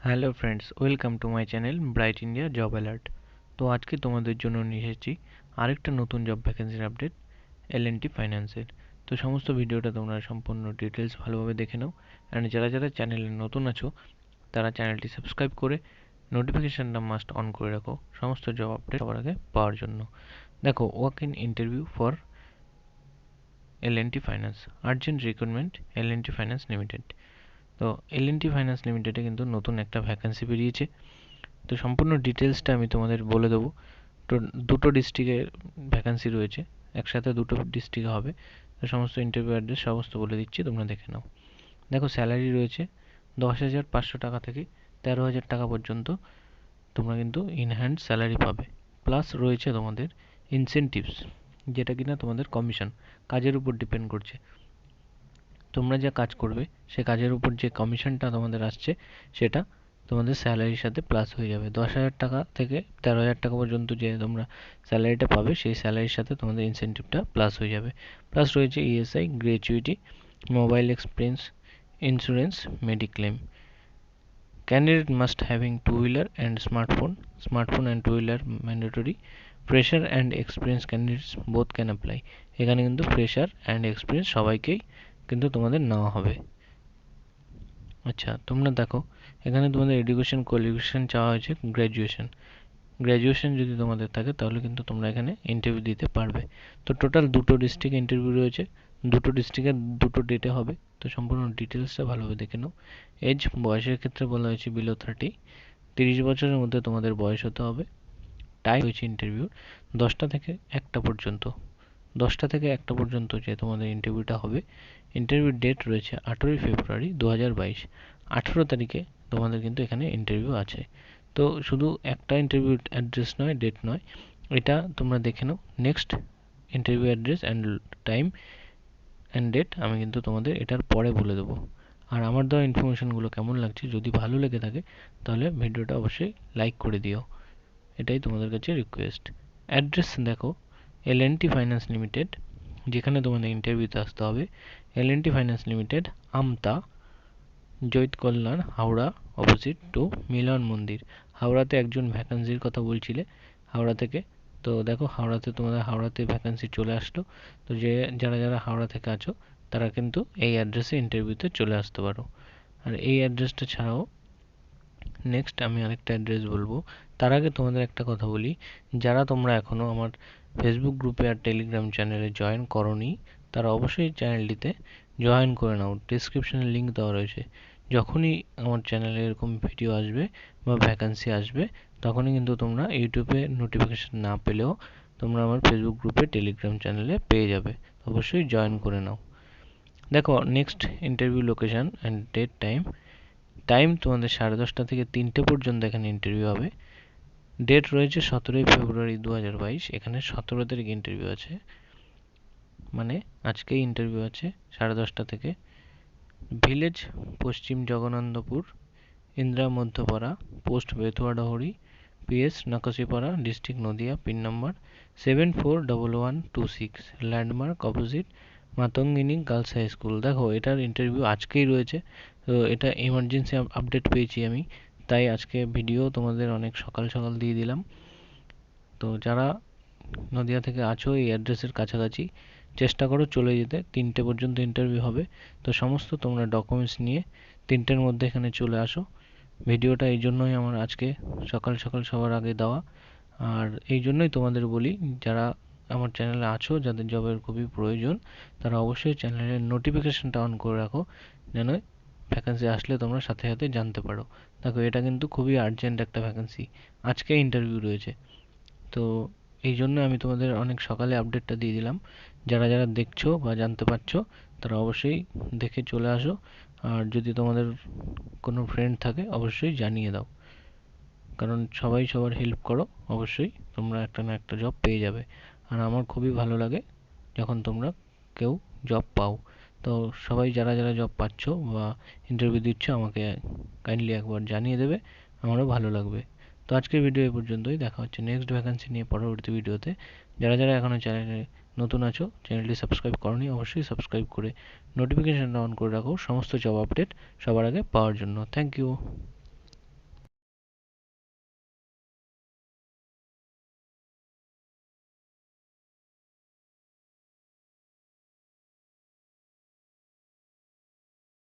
Hello friends, welcome to my channel bright India job alert. তো আজকে তোমাদের জন্য নিয়ে এসেছি আরেকটা নতুন জব ভ্যাকেন্সির আপডেট L&T ফাইন্যান্সের। তো সমস্ত ভিডিওটা তোমরা সম্পূর্ণ ডিটেলস ভালোভাবে দেখে নাও। অ্যান্ড যারা যারা চ্যানেলে নতুন আছো তারা চ্যানেলটি সাবস্ক্রাইব করে নোটিফিকেশানটা মাস্ট অন করে রাখো সমস্ত জব আপডেট সবার আগে পাওয়ার জন্য। দেখো, walk in interview for L&T finance, urgent recruitment L&T finance limited. তো L&T ফাইন্যান্স লিমিটেডে কিন্তু নতুন একটা ভ্যাকেন্সি বেরিয়েছে। তো সম্পূর্ণ ডিটেলসটা আমি তোমাদের বলে দেবো। তো দুটো ডিস্ট্রিক্টে ভ্যাকেন্সি রয়েছে, একসাথে দুটো ডিস্ট্রিক্টে হবে। তো সমস্ত ইন্টারভিউ অ্যাড্রেস সমস্ত বলে দিচ্ছি, তোমরা দেখে নাও। দেখো, স্যালারি রয়েছে 10,500 টাকা থেকে 13,000 টাকা পর্যন্ত তোমরা কিন্তু ইন হ্যান্ড স্যালারি পাবে। প্লাস রয়েছে তোমাদের ইনসেনটিভস, যেটা কিনা তোমাদের কমিশন, কাজের উপর ডিপেন্ড করছে। তোমরা যা কাজ করবে সে কাজের উপর যে কমিশনটা তোমাদের আসছে সেটা তোমাদের স্যালারির সাথে প্লাস হয়ে যাবে। 10,000 টাকা থেকে 13,000 টাকা পর্যন্ত যে তোমরা স্যালারিটা পাবে সেই স্যালারির সাথে তোমাদের ইনসেনটিভটা প্লাস হয়ে যাবে। প্লাস রয়েছে ESI, gratuity, mobile expense, insurance, mediclaim. Candidate must having two-wheeler and smartphone and two-wheeler mandatory. Fresher and experienced candidates both can apply. এখানে কিন্তু ফ্রেশার অ্যান্ড এক্সপিরিয়েন্স সবাইকেই কিন্তু তোমাদের নেওয়া হবে। আচ্ছা, তোমরা দেখো, এখানে তোমাদের এডুকেশন কোয়ালিফিকেশন চাওয়া হয়েছে গ্র্যাজুয়েশন যদি তোমাদের থাকে তাহলে কিন্তু তোমরা এখানে ইন্টারভিউ দিতে পারবে। তো টোটাল দুটো ডিস্ট্রিক্ট ইন্টারভিউ রয়েছে, দুটো ডিস্ট্রিক্টের দুটো ডেটে হবে। তো সম্পূর্ণ ডিটেলসটা ভালোভাবে দেখে নাও। এজ, বয়সের ক্ষেত্রে বলা হয়েছে বিলো 30 বছরের মধ্যে তোমাদের বয়স হতে হবে। টাইম হয়েছে ইন্টারভিউ 10টা থেকে 1টা পর্যন্ত। 10টা থেকে 1টা পর্যন্ত যে তোমাদের ইন্টারভিউটা হবে। ইন্টারভিউ ডেট রয়েছে 18 ফেব্রুয়ারি 2022। 18 তারিখে তোমাদের কিন্তু এখানে ইন্টারভিউ আছে। তো শুধু একটা ইন্টারভিউ অ্যাড্রেস নয়, ডেট নয়, এটা তোমরা দেখে নাও। Next interview address and time and date আমি কিন্তু তোমাদের এটার পরে বলে দেবো। আর আমার দেওয়া ইনফরমেশনগুলো কেমন লাগছে, যদি ভালো লেগে থাকে তাহলে ভিডিওটা অবশ্যই লাইক করে দিও, এটাই তোমাদের কাছে রিকোয়েস্ট। অ্যাড্রেস দেখো, L&T ফাইন্যান্স লিমিটেড, যেখানে তোমাদের ইন্টারভিউতে আসতে হবে। L&T ফাইন্যান্স লিমিটেড, আমতা, জৈত কল্যাণ, হাওড়া, অপোজিট টু মিলন মন্দির। হাওড়াতে একজন ভ্যাকেন্সির কথা বলছিলে হাওড়া থেকে। তো দেখো, হাওড়াতে ভ্যাকেন্সি চলে আসলো। তো যারা যারা হাওড়া থেকে আছো তারা কিন্তু এই অ্যাড্রেসে ইন্টারভিউতে চলে আসতে পারো। আর এই অ্যাড্রেসটা ছাড়াও নেক্সট আমি আরেকটা অ্যাড্রেস বলবো। তার আগে তোমাদের একটা কথা বলি, যারা তোমরা এখনও আমার ফেসবুক গ্রুপে আর টেলিগ্রাম চ্যানেলে জয়েন করোনি তারা অবশ্যই চ্যানেলটিতে জয়েন করে নাও। ডিসক্রিপশনে লিঙ্ক দেওয়া রয়েছে। যখনই আমার চ্যানেলে এরকম ভিডিও আসবে বা ভ্যাকেন্সি আসবে তখনই কিন্তু তোমরা ইউটিউবে নোটিফিকেশান না পেলেও তোমরা আমার ফেসবুক গ্রুপে টেলিগ্রাম চ্যানেলে পেয়ে যাবে। অবশ্যই জয়েন করে নাও। দেখো, next interview location and date time তোমাদের 10:30 থেকে 3টে পর্যন্ত এখানে ইন্টারভিউ হবে। ডেট রয়েছে 17 ফেব্রুয়ারি 2022। এখানে 17 তারিখ ইন্টারভিউ আছে, মানে আজকেই ইন্টারভিউ আছে 10:30 থেকে। Village, Paschim Jagannathpur, Indira Madhyapara, post Betuadahari, PS Nakashipara, district Nadia, pin number 741126, landmark opposite Matangini girls high school. দেখো, এটার ইন্টারভিউ আজকেই রয়েছে। তো এটা এমার্জেন্সি আপডেট পেয়েছি আমি, তাই আজকে ভিডিও তোমাদের অনেক সকাল সকাল দিয়ে দিলাম। তো যারা নদিয়া থেকে আছো এই অ্যাড্রেসের কাছাকাছি চেষ্টা করো চলে যেতে। 3টে পর্যন্ত ইন্টারভিউ হবে। তো সমস্ত তোমরা ডকুমেন্টস নিয়ে 3টের মধ্যে এখানে চলে আসো। ভিডিওটা এই জন্যই আমার আজকে সকাল সকাল সবার আগে দেওয়া। আর এই জন্যই তোমাদের বলি, যারা আমার চ্যানেলে আছো যাদের জবের খুবই প্রয়োজন তারা অবশ্যই চ্যানেলের নোটিফিকেশানটা অন করে রাখো, যেন ভ্যাকেন্সি আসলে তোমরা সাথে সাথে জানতে পারো। দেখো, এটা কিন্তু খুবই আর্জেন্ট একটা ভ্যাকেন্সি, আজকে ইন্টারভিউ রয়েছে। তো এই জন্য আমি তোমাদের অনেক সকালে আপডেটটা দিয়ে দিলাম। যারা যারা দেখছো বা জানতে পারছো তারা অবশ্যই দেখে চলে আসো। আর যদি তোমাদের কোনো ফ্রেন্ড থাকে অবশ্যই জানিয়ে দাও, কারণ সবাই সবার হেল্প করো, অবশ্যই তোমরা একটা না একটা জব পেয়ে যাবে। আর আমার খুবই ভালো লাগে যখন তোমরা কেউ জব পাও। তো সবাই যারা যারা জব পাচ্ছ বা ইন্টারভিউ দিচ্ছ আমাকে কাইন্ডলি একবার জানিয়ে দেবে, আমারও ভালো লাগবে। তো আজকের ভিডিও এই পর্যন্তই। দেখা হচ্ছে নেক্সট ভ্যাকেন্সি নিয়ে পরবর্তী ভিডিওতে। যারা যারা এখনও চ্যানেলে নতুন আছো, চ্যানেলটি সাবস্ক্রাইব করোনি অবশ্যই সাবস্ক্রাইব করে নোটিফিকেশানটা অন করে রাখো সমস্ত জব আপডেট সবার আগে পাওয়ার জন্য। Thank you.